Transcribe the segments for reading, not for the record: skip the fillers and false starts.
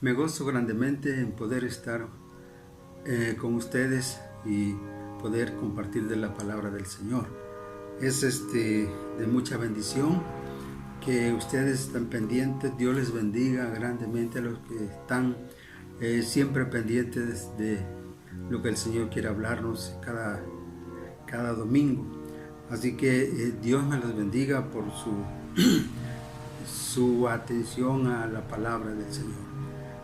Me gozo grandemente en poder estar con ustedes y poder compartir de la palabra del Señor. Es de mucha bendición que ustedes están pendientes. Dios les bendiga grandemente a los que están siempre pendientes de lo que el Señor quiere hablarnos cada domingo. Así que Dios me los bendiga por su atención a la palabra del Señor.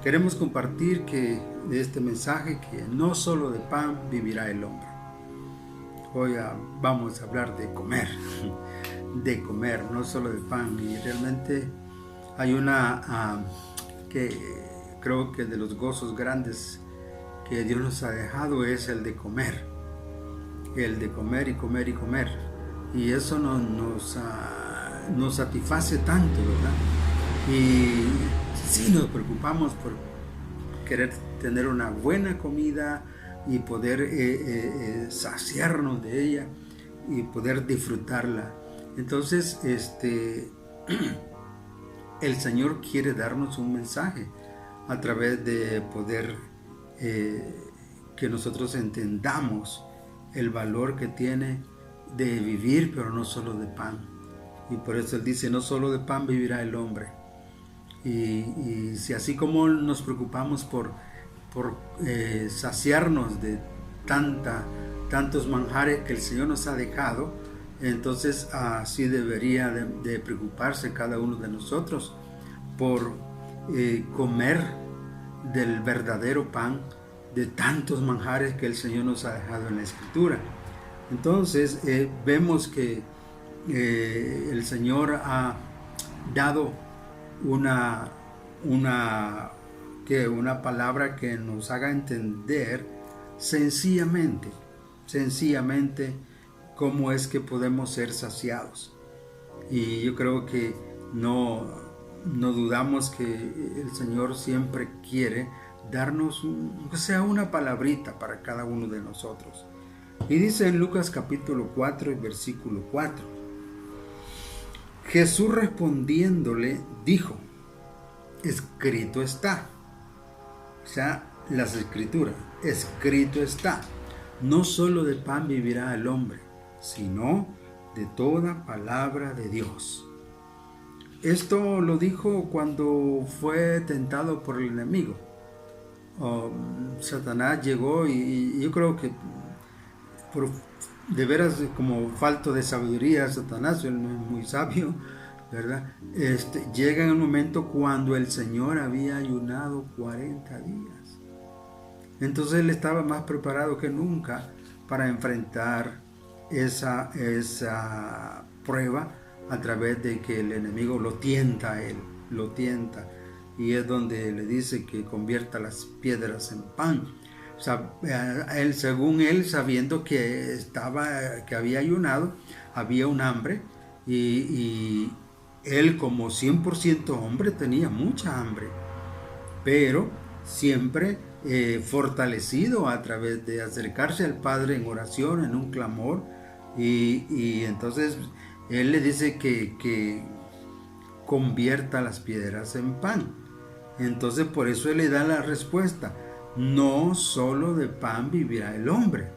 Queremos compartir de este mensaje que no solo de pan vivirá el hombre. Hoy vamos a hablar de comer, no solo de pan. Y realmente hay que creo que de los gozos grandes que Dios nos ha dejado es el de comer y comer y comer. Y eso nos satisface tanto, ¿verdad? Y sí nos preocupamos por querer tener una buena comida y poder saciarnos de ella y poder disfrutarla. Entonces, el Señor quiere darnos un mensaje a través de poder que nosotros entendamos el valor que tiene de vivir, pero no solo de pan. Y por eso Él dice, no solo de pan vivirá el hombre. Y si así como nos preocupamos por saciarnos de tantos manjares que el Señor nos ha dejado, entonces así debería de preocuparse cada uno de nosotros por comer del verdadero pan, de tantos manjares que el Señor nos ha dejado en la Escritura. Entonces vemos que el Señor ha dado una palabra que nos haga entender sencillamente cómo es que podemos ser saciados. Y yo creo que no dudamos que el Señor siempre quiere darnos una palabrita para cada uno de nosotros. Y dice en Lucas capítulo 4 y versículo 4: Jesús respondiéndole dijo, escrito está. O sea, las escrituras, escrito está, no solo de pan vivirá el hombre, sino de toda palabra de Dios. Esto lo dijo cuando fue tentado por el enemigo. Satanás llegó y yo creo que de veras, como falto de sabiduría, Satanás, él no es muy sabio, ¿verdad? Llega en un momento cuando el Señor había ayunado 40 días. Entonces él estaba más preparado que nunca para enfrentar esa prueba a través de que el enemigo lo tienta a él, y es donde le dice que convierta las piedras en pan. O sea, según él, sabiendo que había ayunado, había un hambre, y él, como 100% hombre, tenía mucha hambre, pero siempre fortalecido a través de acercarse al Padre en oración, en un clamor, y entonces él le dice que convierta las piedras en pan. Entonces por eso él le da la respuesta: no solo de pan vivirá el hombre,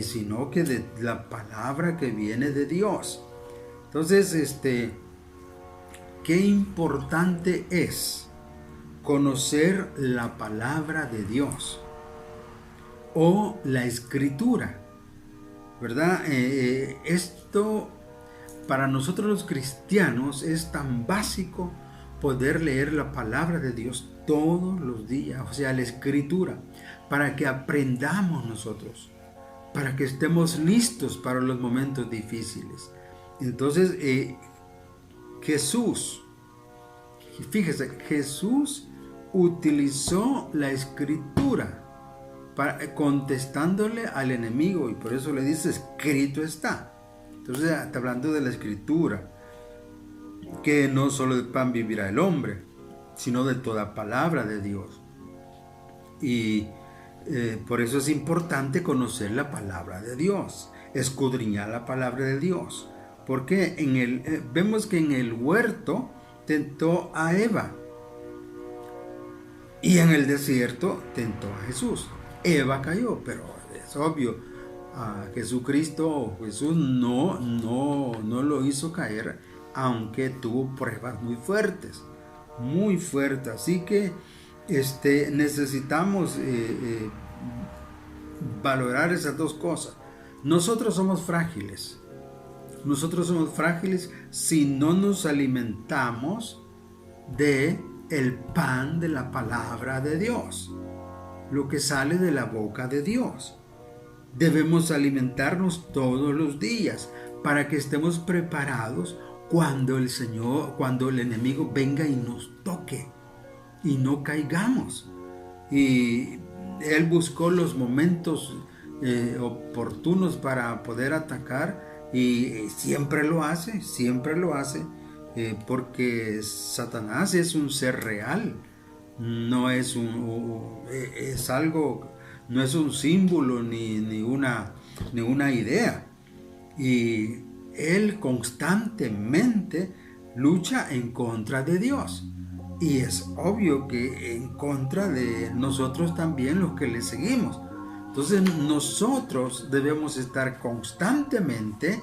sino que de la palabra que viene de Dios. Entonces, qué importante es conocer la palabra de Dios o la Escritura, ¿verdad? Esto para nosotros los cristianos es tan básico, poder leer la palabra de Dios todos los días, o sea, la Escritura, para que aprendamos nosotros, para que estemos listos para los momentos difíciles. Entonces, Jesús utilizó la Escritura contestándole al enemigo, y por eso le dice, escrito está. Entonces está hablando de la Escritura, que no solo de pan vivirá el hombre, sino de toda palabra de Dios. Y por eso es importante conocer la palabra de Dios, escudriñar la palabra de Dios, porque vemos que en el huerto tentó a Eva, Y en el desierto tentó a Jesús. Eva cayó, pero es obvio, a Jesús no lo hizo caer, aunque tuvo pruebas muy fuertes. Así que necesitamos valorar esas dos cosas. Nosotros somos frágiles si no nos alimentamos de el pan de la palabra de Dios, lo que sale de la boca de Dios. Debemos alimentarnos todos los días para que estemos preparados cuando el enemigo venga y nos toque y no caigamos. Y él buscó los momentos oportunos para poder atacar, y siempre lo hace, porque Satanás es un ser real, no es no es un símbolo ni una idea. Y él constantemente lucha en contra de Dios. Y es obvio que en contra de nosotros también, los que le seguimos. Entonces nosotros debemos estar constantemente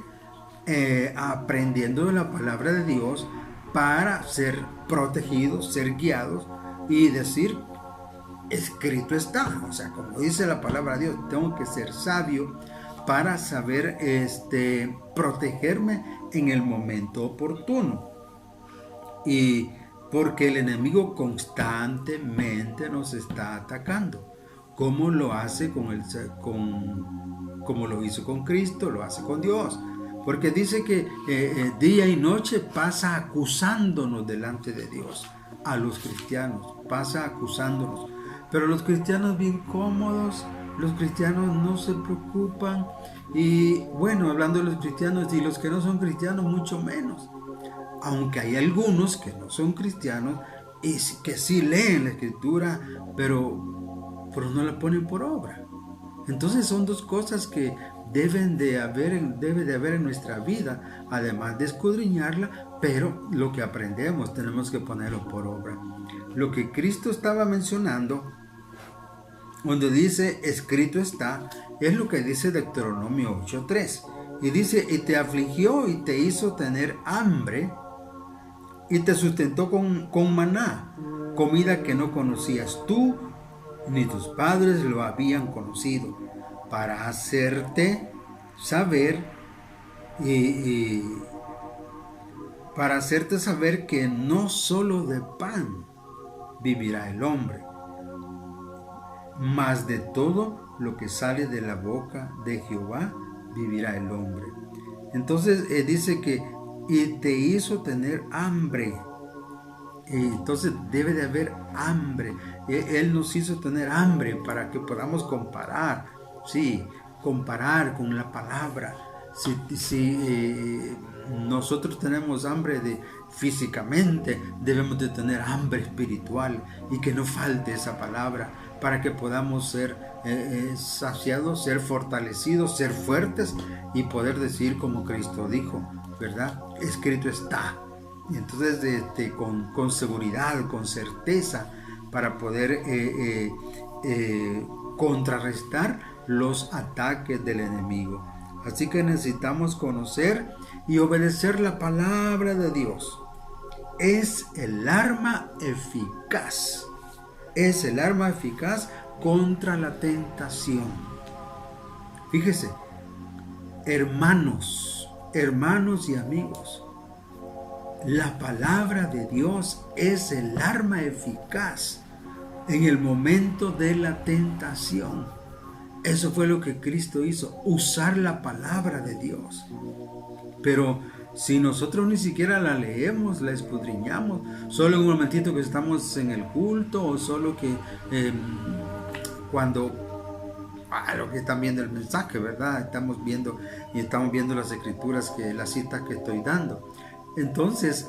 aprendiendo de la palabra de Dios para ser protegidos, ser guiados y decir, escrito está. O sea, como dice la palabra de Dios, tengo que ser sabio para saber protegerme en el momento oportuno. Y porque el enemigo constantemente nos está atacando, como lo hace como lo hizo con Cristo, lo hace con Dios. Porque dice que día y noche pasa acusándonos delante de Dios. A los cristianos pasa acusándonos. Pero los cristianos bien cómodos, los cristianos no se preocupan. Y bueno, hablando de los cristianos y los que no son cristianos, mucho menos. Aunque hay algunos que no son cristianos y que sí leen la escritura, pero no la ponen por obra. Entonces son dos cosas que debe de haber en nuestra vida, además de escudriñarla, pero lo que aprendemos tenemos que ponerlo por obra. Lo que Cristo estaba mencionando, cuando dice escrito está, es lo que dice Deuteronomio 8:3. Y dice, y te afligió y te hizo tener hambre y te sustentó con maná, comida que no conocías tú ni tus padres lo habían conocido, para hacerte saber que no solo de pan vivirá el hombre, mas de todo lo que sale de la boca de Jehová vivirá el hombre. Entonces dice que y te hizo tener hambre. Entonces debe de haber hambre. Él nos hizo tener hambre para que podamos comparar con la palabra. Si nosotros tenemos hambre físicamente, debemos de tener hambre espiritual, y que no falte esa palabra para que podamos ser saciados, ser fortalecidos, ser fuertes y poder decir como Cristo dijo, ¿verdad? Escrito está. Y entonces con seguridad, con certeza, para poder contrarrestar los ataques del enemigo. Así que necesitamos conocer y obedecer la palabra de Dios. Es el arma eficaz. Es el arma eficaz contra la tentación. Fíjese, hermanos y amigos, la palabra de Dios es el arma eficaz en el momento de la tentación. Eso fue lo que Cristo hizo, usar la palabra de Dios. Pero si nosotros ni siquiera la leemos, la escudriñamos, solo en un momentito que estamos en el culto, o solo que cuando lo que están viendo el mensaje, ¿verdad? Estamos viendo las escrituras, las citas que estoy dando. Entonces,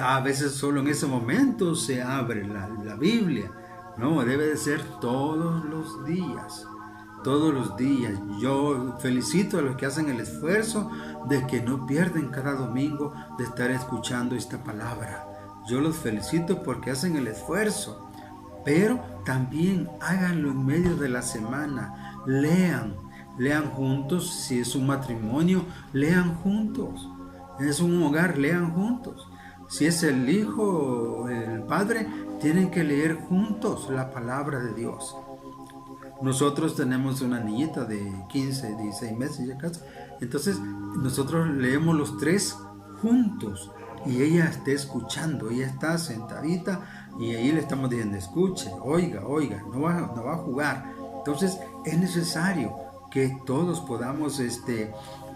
a veces solo en ese momento se abre la Biblia. No, debe de ser todos los días. Todos los días. Yo felicito a los que hacen el esfuerzo de que no pierden cada domingo de estar escuchando esta palabra. yo los felicito porque hacen el esfuerzo. Pero también háganlo en medio de la semana. Lean juntos. Si es un matrimonio, lean juntos. Es un hogar, lean juntos. Si es el hijo o el padre, tienen que leer juntos la palabra de Dios. Nosotros tenemos una niñita de 15, 16 meses ya casi. Entonces nosotros leemos los tres juntos y ella está escuchando, ella está sentadita y ahí le estamos diciendo, escuche, oiga, no va a jugar. Entonces es necesario que todos podamos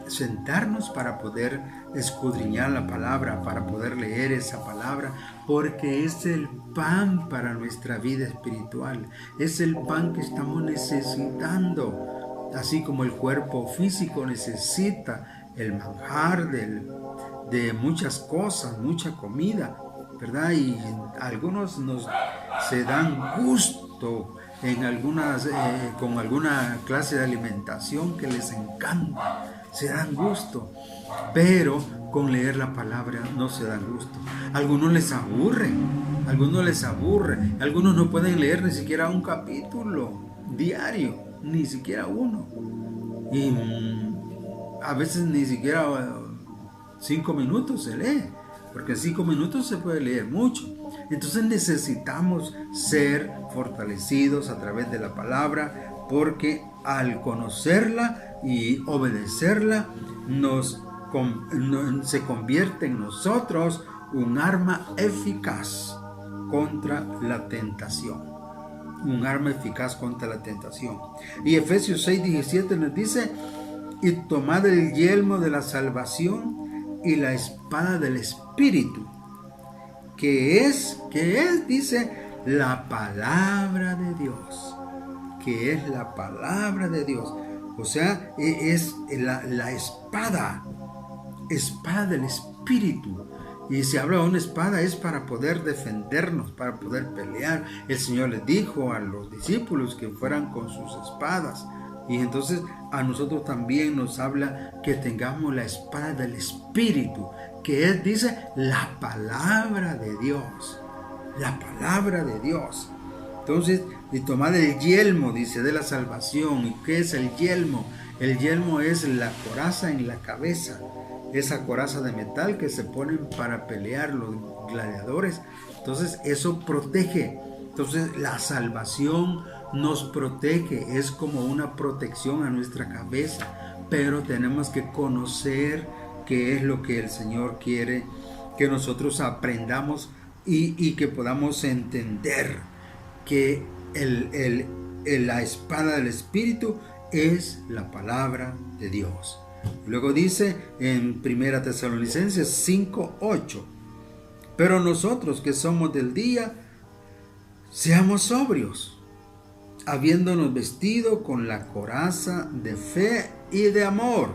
sentarnos para poder escudriñar la palabra, para poder leer esa palabra, porque es el pan para nuestra vida espiritual, es el pan que estamos necesitando, así como el cuerpo físico necesita el manjar de muchas cosas, mucha comida, ¿verdad? Y algunos se dan gusto en algunas con alguna clase de alimentación que les encanta, se dan gusto, pero con leer la palabra no se dan gusto. Algunos les aburre, algunos no pueden leer ni siquiera un capítulo diario, ni siquiera uno, y a veces ni siquiera 5 minutos se lee, porque en 5 minutos se puede leer mucho. Entonces necesitamos ser fortalecidos a través de la palabra, porque al conocerla y obedecerla se convierte en nosotros un arma eficaz contra la tentación. Un arma eficaz contra la tentación. Y Efesios 6:17 nos dice: y tomad el yelmo de la salvación y la espada del Espíritu, que es, dice, la palabra de Dios. Que es la palabra de Dios. O sea, es la espada del Espíritu. Y si habla de una espada es para poder defendernos, para poder pelear. El Señor les dijo a los discípulos que fueran con sus espadas. Y entonces a nosotros también nos habla que tengamos la espada del Espíritu, que es, dice, la palabra de Dios. La palabra de Dios. Entonces, y tomad el yelmo, dice, de la salvación. ¿Y qué es el yelmo? El yelmo es la coraza en la cabeza. Esa coraza de metal que se ponen para pelear los gladiadores. Entonces, eso protege. Entonces, la salvación nos protege. Es como una protección a nuestra cabeza. Pero tenemos que conocer qué es lo que el Señor quiere que nosotros aprendamos y que podamos entender que la espada del Espíritu es la palabra de Dios. Luego dice en 1 Tesalonicenses 5:8: pero nosotros que somos del día, seamos sobrios, habiéndonos vestido con la coraza de fe y de amor,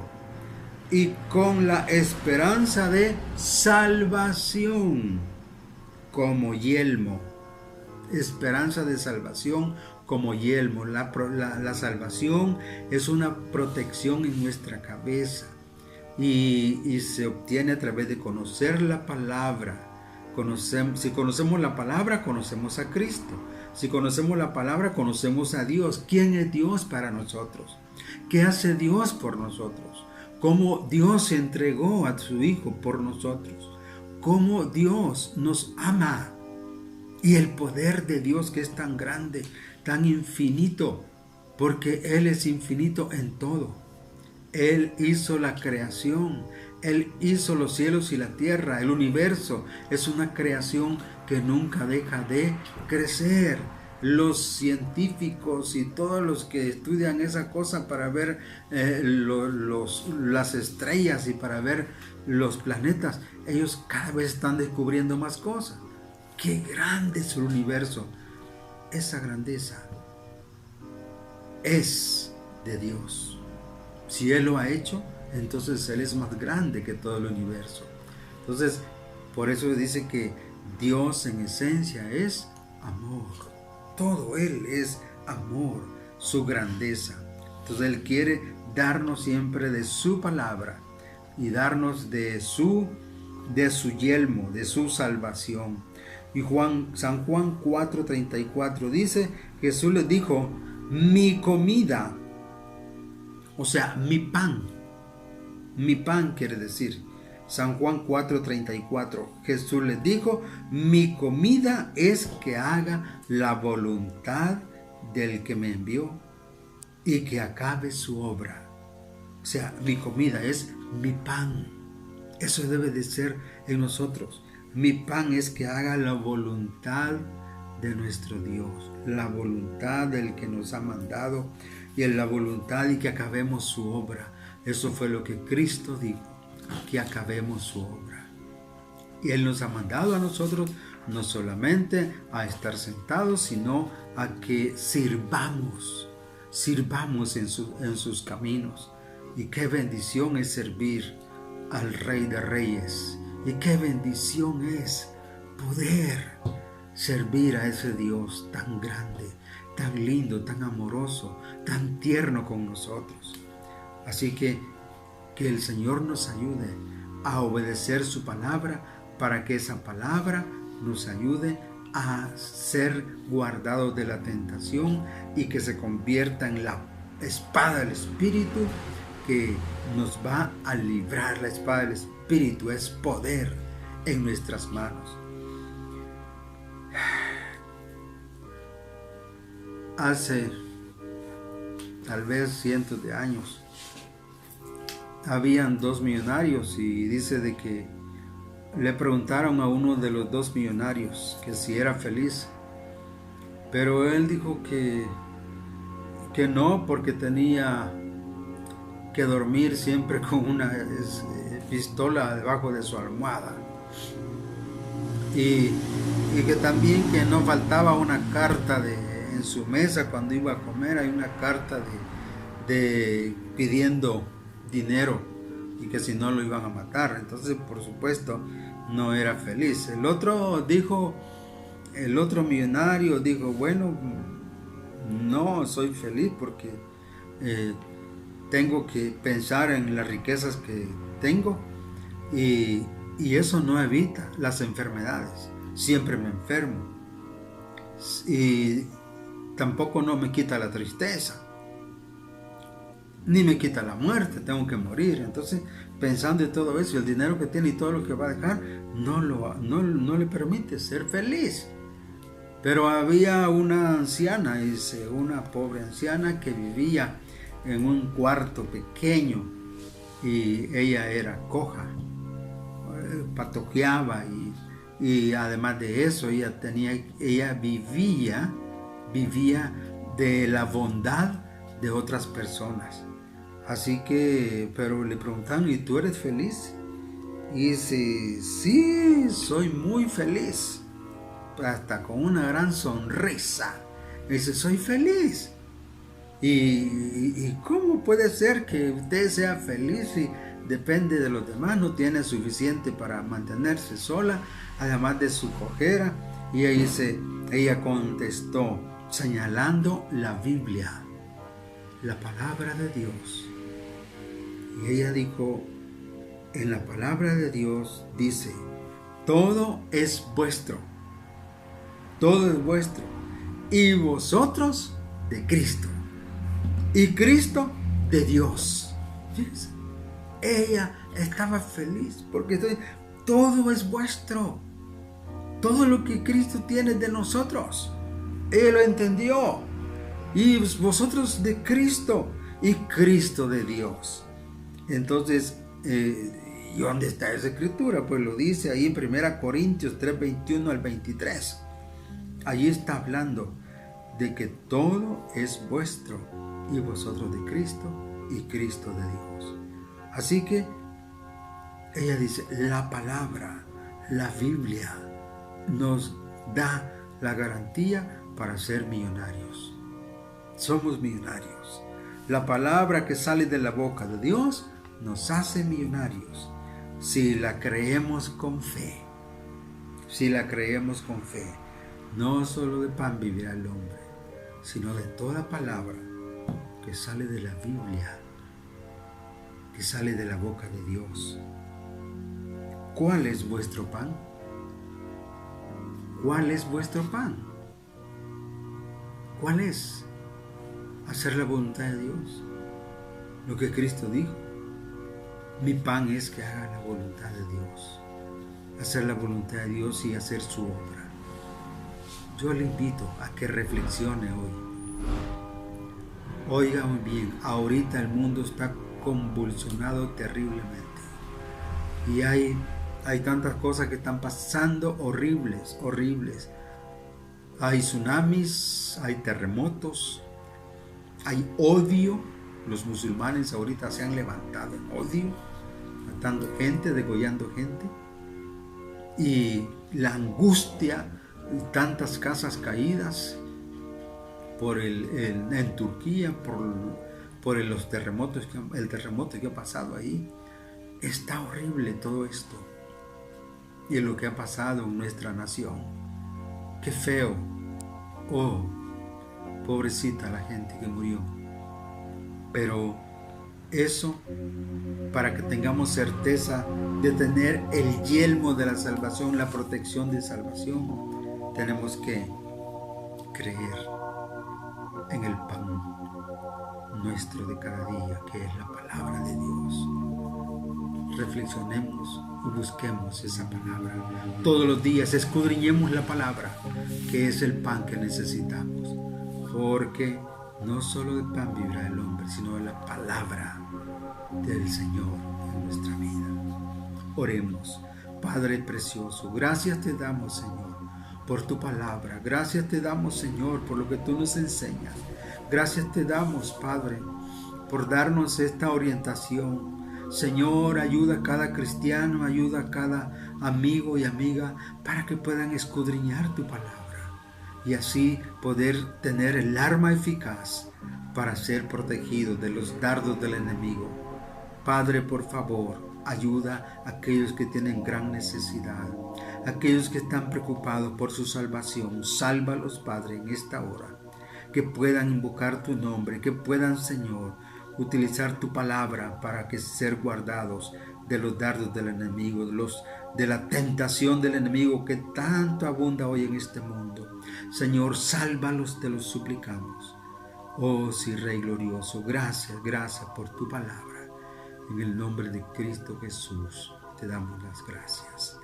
y con la esperanza de salvación como yelmo. Esperanza de salvación como yelmo. La salvación es una protección en nuestra cabeza y se obtiene a través de conocer la palabra. Si conocemos la palabra, conocemos a Cristo. Si conocemos la palabra, conocemos a Dios. ¿Quién es Dios para nosotros? ¿Qué hace Dios por nosotros? ¿Cómo Dios se entregó a su Hijo por nosotros? ¿Cómo Dios nos ama? Y el poder de Dios, que es tan grande, tan infinito, porque Él es infinito en todo. Él hizo la creación, Él hizo los cielos y la tierra, el universo. Es una creación que nunca deja de crecer. Los científicos y todos los que estudian esa cosa para ver las estrellas y para ver los planetas, ellos cada vez están descubriendo más cosas. ¡Qué grande es el universo! Esa grandeza es de Dios. Si Él lo ha hecho, entonces Él es más grande que todo el universo. Entonces, por eso dice que Dios en esencia es amor. Todo Él es amor, su grandeza. Entonces Él quiere darnos siempre de su palabra y darnos de su yelmo, de su salvación. Y San Juan 4:34 dice, Jesús les dijo, mi comida, o sea, mi pan quiere decir. San Juan 4:34, Jesús les dijo, mi comida es que haga la voluntad del que me envió y que acabe su obra. O sea, mi comida es mi pan. Eso debe de ser en nosotros. Mi pan es que haga la voluntad de nuestro Dios, la voluntad del que nos ha mandado y en la voluntad y que acabemos su obra. Eso fue lo que Cristo dijo, que acabemos su obra. Y Él nos ha mandado a nosotros no solamente a estar sentados, sino a que sirvamos en sus caminos. Y qué bendición es servir al Rey de Reyes. Y qué bendición es poder servir a ese Dios tan grande, tan lindo, tan amoroso, tan tierno con nosotros. Así que el Señor nos ayude a obedecer su palabra para que esa palabra nos ayude a ser guardados de la tentación y que se convierta en la espada del Espíritu que nos va a librar. La espada del Espíritu es poder en nuestras manos. Hace tal vez cientos de años habían 2 millonarios y dice de que le preguntaron a uno de los 2 millonarios que si era feliz, pero él dijo que no, porque tenía que dormir siempre con una pistola debajo de su almohada y que también que no faltaba una carta en su mesa cuando iba a comer. Hay una carta de pidiendo dinero y que si no lo iban a matar. Entonces, por supuesto, no era feliz. El otro millonario dijo, bueno, no soy feliz porque tengo que pensar en las riquezas que tengo y eso no evita las enfermedades. Siempre me enfermo y tampoco no me quita la tristeza, ni me quita la muerte, tengo que morir. Entonces, pensando en todo eso, el dinero que tiene y todo lo que va a dejar, no le permite ser feliz. Pero había una anciana, una pobre anciana que vivía en un cuarto pequeño y ella era coja, patojeaba y además de eso ella vivía de la bondad de otras personas. Así que, pero le preguntaron, ¿y tú eres feliz? Y dice, sí, soy muy feliz. Hasta con una gran sonrisa. Dice, soy feliz. ¿Y cómo puede ser que usted sea feliz si depende de los demás? No tiene suficiente para mantenerse sola, además de su cojera. Y ella contestó, señalando la Biblia, la palabra de Dios. Y ella dijo, en la palabra de Dios dice, todo es vuestro, y vosotros de Cristo, y Cristo de Dios. Fíjense, ella estaba feliz porque todo es vuestro, todo lo que Cristo tiene de nosotros. Ella lo entendió, y vosotros de Cristo, y Cristo de Dios. Entonces, ¿y dónde está esa escritura? Pues lo dice ahí en 1 Corintios 3:21 al 23. Allí está hablando de que todo es vuestro y vosotros de Cristo y Cristo de Dios. Así que ella dice, la palabra, la Biblia nos da la garantía para ser millonarios. Somos millonarios. La palabra que sale de la boca de Dios nos hace millonarios si la creemos con fe. Si la creemos con fe. No solo de pan vivirá el hombre, sino de toda palabra que sale de la Biblia, que sale de la boca de Dios. ¿Cuál es vuestro pan? ¿cuál es vuestro pan? ¿Cuál es? Hacer la voluntad de Dios. Lo que Cristo dijo. Mi pan es que haga la voluntad de Dios. Hacer la voluntad de Dios y hacer su obra. Yo le invito a que reflexione hoy. Oiga muy bien, ahorita el mundo está convulsionado terriblemente. Y hay tantas cosas que están pasando horribles. Hay tsunamis, hay terremotos, hay odio. Los musulmanes ahorita se han levantado en odio, matando gente, degollando gente. Y la angustia, tantas casas caídas en Turquía por los terremotos, el terremoto que ha pasado ahí. Está horrible todo esto. Y lo que ha pasado en nuestra nación. Qué feo. Oh, pobrecita la gente que murió. Pero eso, para que tengamos certeza de tener el yelmo de la salvación, la protección de salvación, tenemos que creer en el pan nuestro de cada día, que es la palabra de Dios. Reflexionemos y busquemos esa palabra. Todos los días escudriñemos la palabra, que es el pan que necesitamos. Porque no solo de pan vivirá el hombre, sino de la palabra del Señor en nuestra vida. Oremos. Padre precioso, gracias te damos, Señor, por tu palabra. Gracias te damos, Señor, por lo que tú nos enseñas. Gracias te damos, Padre, por darnos esta orientación. Señor, ayuda a cada cristiano, ayuda a cada amigo y amiga para que puedan escudriñar tu palabra y así poder tener el arma eficaz para ser protegidos de los dardos del enemigo. Padre, por favor, ayuda a aquellos que tienen gran necesidad, aquellos que están preocupados por su salvación. Sálvalos, Padre, en esta hora, que puedan invocar tu nombre, que puedan, Señor, utilizar tu palabra para que ser guardados de los dardos del enemigo, de la tentación del enemigo que tanto abunda hoy en este mundo. Señor, sálvalos, te los suplicamos. Oh, sí, Rey glorioso, gracias por tu palabra. En el nombre de Cristo Jesús te damos las gracias.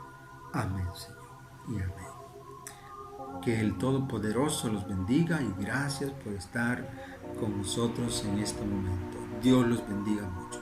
Amén, Señor, y amén. Que el Todopoderoso los bendiga y gracias por estar con nosotros en este momento. Dios los bendiga mucho.